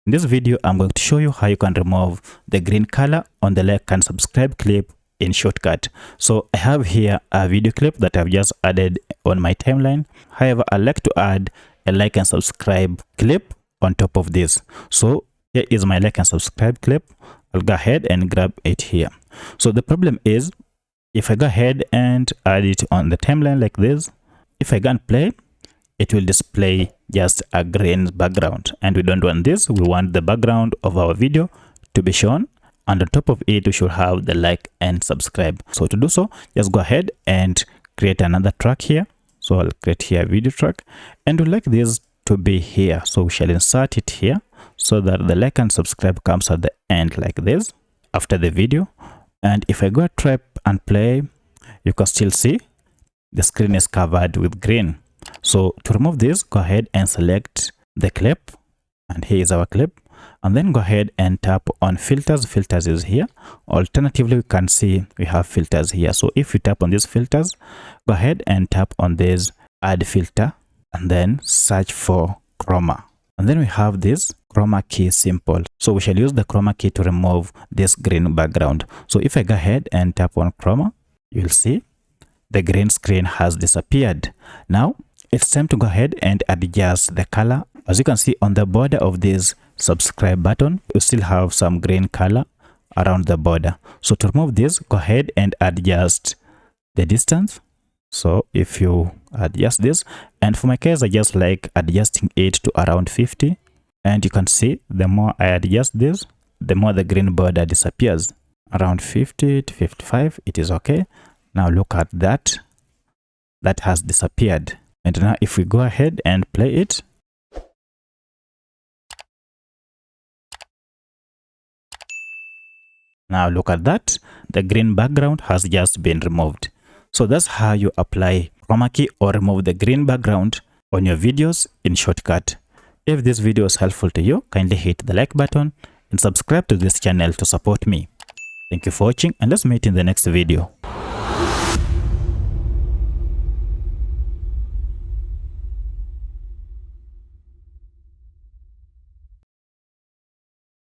In this video, I'm going to show you how you can remove the green color on the like and subscribe clip in Shotcut. So I have here a video clip that I've just added on my timeline. However, I like to add a like and subscribe clip on top of this. So here is my like and subscribe clip. I'll go ahead and grab it here. So the problem is, if I go ahead and add it on the timeline like this, if I go and play, it will display just a green background, and we don't want this. We want the background of our video to be shown, and on top of it we should have the like and subscribe. So to do so, just go ahead and create another track here. So I'll create here a video track, and we like this to be here, so we shall insert it here so that the like and subscribe comes at the end like this after the video. And if I go try and play, you can still see the screen is covered with green. So to remove this, go ahead and select the clip, and here is our clip, and then go ahead and tap on filters. Filters is here. Alternatively, we can see we have filters here. So if you tap on these filters, go ahead and tap on this add filter, and then search for Chroma, and then we have this Chroma key simple. So we shall use the Chroma key to remove this green background. So if I go ahead and tap on Chroma, you'll see the green screen has disappeared. Now it's time to go ahead and adjust the color. As you can see on the border of this subscribe button, you still have some green color around the border. So to remove this, go ahead and adjust the distance. So if you adjust this, and for my case, I just like adjusting it to around 50, and you can see the more I adjust this, the more the green border disappears. Around 50 to 55, it is okay. Now look at that, that has disappeared. And now if we go ahead and play it, now look at that, the green background has just been removed. So that's how you apply Chroma key or remove the green background on your videos in Shotcut. If this video is helpful to you, kindly hit the like button and subscribe to this channel to support me. Thank you for watching, and let's meet in the next video.